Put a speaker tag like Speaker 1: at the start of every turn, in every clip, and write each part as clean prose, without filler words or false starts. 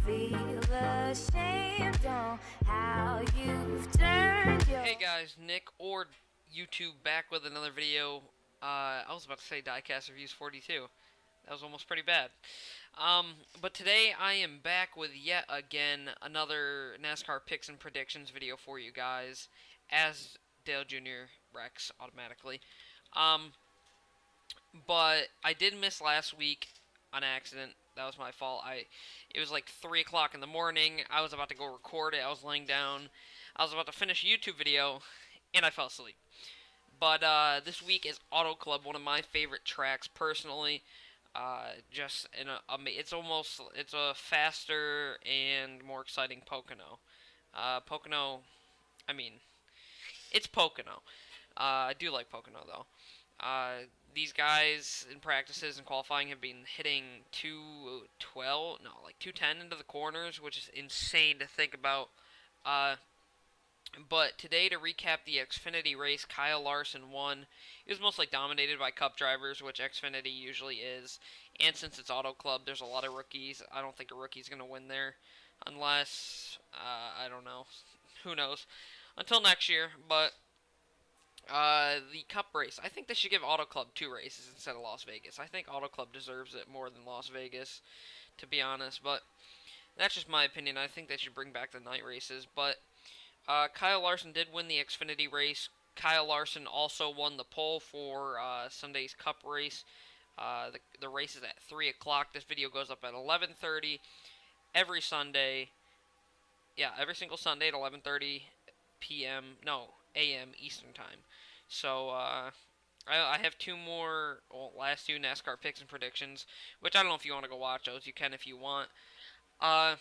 Speaker 1: Feel ashamed on how you've turned your...
Speaker 2: Hey guys, Nick or YouTube back with another video. I was about to say Diecast Reviews 42. That was almost pretty bad. But today I am back with yet again another NASCAR picks and predictions video for you guys, as Dale Jr. Rex automatically. But I did miss last week on accident. That was my fault. It was like 3 o'clock in the morning. I was about to go record it. I was laying down. I was about to finish a YouTube video, and I fell asleep. But this week is AutoClub, one of my favorite tracks personally. It's a faster and more exciting Pocono. Pocono, I mean, it's Pocono. I do like Pocono though. These guys in practices and qualifying have been hitting 210 into the corners, which is insane to think about. But today, to recap the Xfinity race, Kyle Larson won. It was mostly dominated by Cup drivers, which Xfinity usually is. And since it's Auto Club, there's a lot of rookies. I don't think a rookie's going to win there. Unless, I don't know. Who knows? Until next year. But the Cup race, I think they should give Auto Club 2 races instead of Las Vegas. I think Auto Club deserves it more than Las Vegas, to be honest. But that's just my opinion. I think they should bring back the night races. But Kyle Larson did win the Xfinity race. Kyle Larson also won the pole for Sunday's Cup race. The race is at 3 o'clock. This video goes up at 11:30 every Sunday. Yeah, every single Sunday at 11:30 p.m. No, a.m. Eastern Time. So I have two more, last two NASCAR picks and predictions, which I don't know if you want to go watch those. You can if you want. But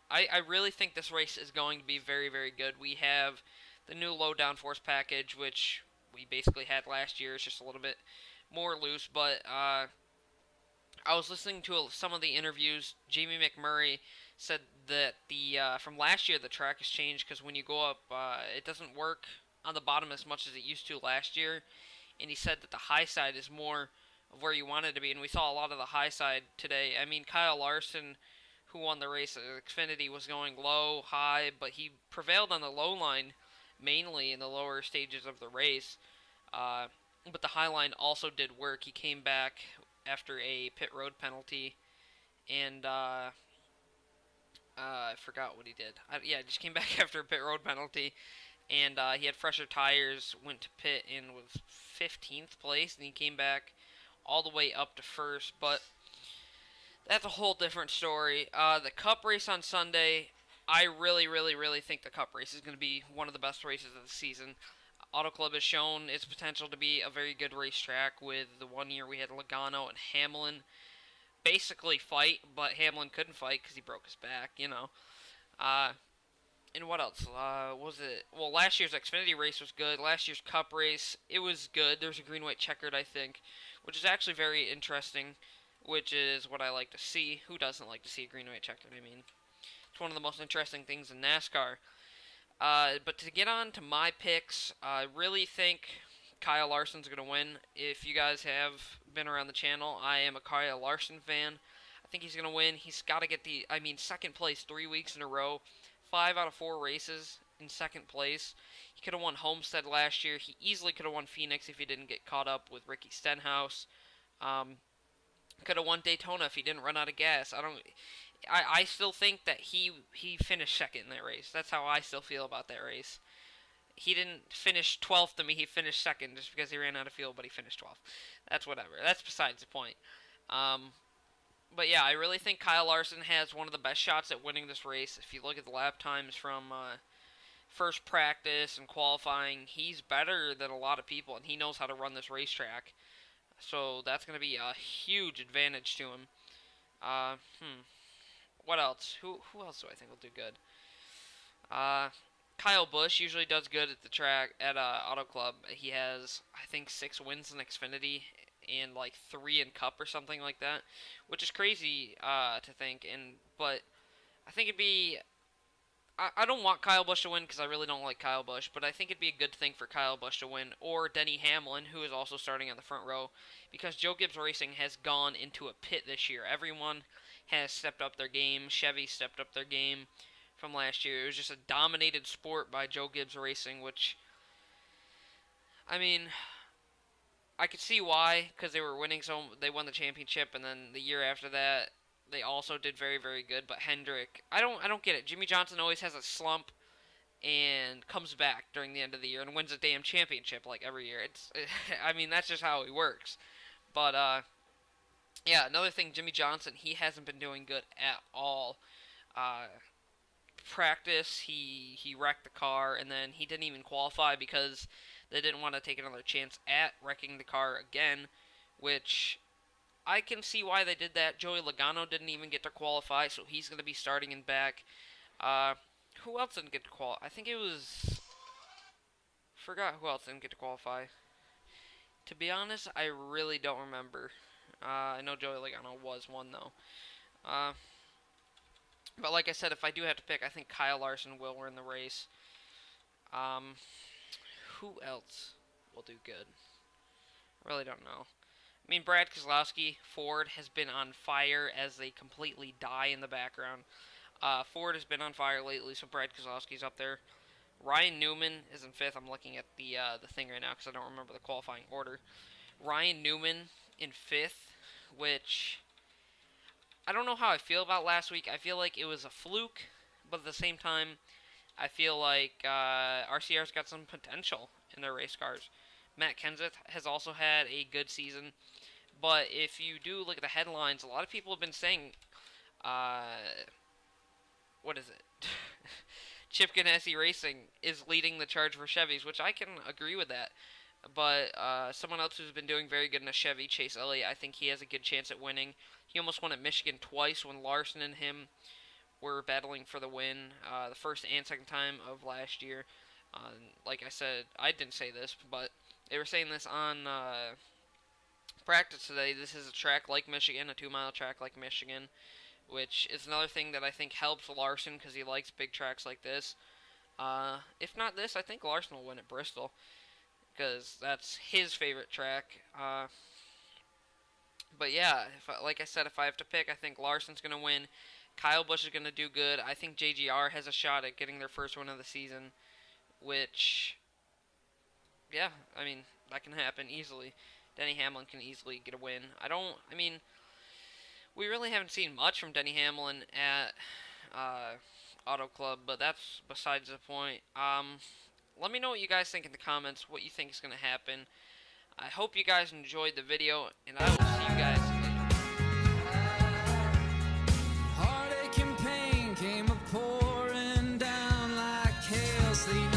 Speaker 2: I really think this race is going to be very, very good. We have the new low downforce package, which we basically had last year. It's just a little bit more loose. But I was listening to some of the interviews. Jamie McMurray said that from last year the track has changed because when you go up, it doesn't work on the bottom as much as it used to last year. And he said that the high side is more of where you want it to be. And we saw a lot of the high side today. I mean, Kyle Larson, who won the race at Xfinity, was going low, high, but he prevailed on the low line mainly in the lower stages of the race. But the high line also did work. He came back after a pit road penalty, and I forgot what he did. Just came back after a pit road penalty, and he had fresher tires, went to pit and was 15th place, and he came back all the way up to first, but that's a whole different story. The Cup race on Sunday, I really, really, really think the Cup race is going to be one of the best races of the season. Auto Club has shown its potential to be a very good racetrack. With the 1 year we had Logano and Hamlin basically fight, but Hamlin couldn't fight because he broke his back, you know. And what else? Was it? Well, last year's Xfinity race was good. Last year's Cup race, it was good. There's a green-white checkered, I think, which is actually very interesting, which is what I like to see. Who doesn't like to see a green-white checkered? I mean, it's one of the most interesting things in NASCAR. But to get on to my picks, I really think Kyle Larson's going to win. If you guys have been around the channel, I am a Kyle Larson fan. I think he's going to win. He's got to get second place 3 weeks in a row. 5 out of 4 races in second place. He could have won Homestead last year. He easily could have won Phoenix if he didn't get caught up with Ricky Stenhouse. Could have won Daytona if he didn't run out of gas. I still think that he finished second in that race. That's how I still feel about that race. He didn't finish 12th to me. He finished second just because he ran out of fuel, but he finished 12th. That's whatever. That's besides the point. But yeah, I really think Kyle Larson has one of the best shots at winning this race. If you look at the lap times from first practice and qualifying, he's better than a lot of people, and he knows how to run this racetrack. So that's going to be a huge advantage to him. What else? Who else do I think will do good? Kyle Busch usually does good at the track at Auto Club. He has, I think, 6 wins in Xfinity and like 3 in Cup or something like that, which is crazy to think. But I think it'd be. I don't want Kyle Busch to win because I really don't like Kyle Busch, but I think it'd be a good thing for Kyle Busch to win, or Denny Hamlin, who is also starting on the front row, because Joe Gibbs Racing has gone into a pit this year. Everyone has stepped up their game. Chevy stepped up their game from last year. It was just a dominated sport by Joe Gibbs Racing, which, I mean, I could see why, because they were winning, so they won the championship, and then the year after that, they also did very, very good. But Hendrick, I don't get it. Jimmy Johnson always has a slump and comes back during the end of the year and wins a damn championship like every year. I mean, that's just how he works. But yeah, another thing, Jimmy Johnson, he hasn't been doing good at all. Practice, he wrecked the car, and then he didn't even qualify because they didn't want to take another chance at wrecking the car again, which I can see why they did that. Joey Logano didn't even get to qualify, so he's going to be starting in back. Who else didn't get to qualify? I think it was... Forgot who else didn't get to qualify. To be honest, I really don't remember. I know Joey Logano was one, though. But like I said, if I do have to pick, I think Kyle Larson will win the race. Who else will do good? I really don't know. I mean, Brad Keselowski, Ford, has been on fire as they completely die in the background. Ford has been on fire lately, so Brad Keselowski's up there. Ryan Newman is in 5th. I'm looking at the thing right now because I don't remember the qualifying order. Ryan Newman in 5th, which I don't know how I feel about last week. I feel like it was a fluke, but at the same time, I feel like RCR's got some potential in their race cars. Matt Kenseth has also had a good season, but if you do look at the headlines, a lot of people have been saying, what is it? Chip Ganassi Racing is leading the charge for Chevys, which I can agree with that. But someone else who's been doing very good in a Chevy, Chase Elliott, I think he has a good chance at winning. He almost won at Michigan twice when Larson and him were battling for the win, the first and second time of last year. Like I said, I didn't say this, but they were saying this on practice today. This is a track like Michigan, a 2-mile track like Michigan, which is another thing that I think helps Larson because he likes big tracks like this. If not this, I think Larson will win at Bristol because that's his favorite track. But yeah, like I said, if I have to pick, I think Larson's going to win. Kyle Busch is going to do good. I think JGR has a shot at getting their first win of the season, which, yeah, I mean, that can happen easily. Denny Hamlin can easily get a win. We really haven't seen much from Denny Hamlin at AutoClub, but that's besides the point. Let me know what you guys think in the comments, what you think is going to happen. I hope you guys enjoyed the video, and I will see you guys later.
Speaker 3: Heartache and pain came a pouring down like hail, sleep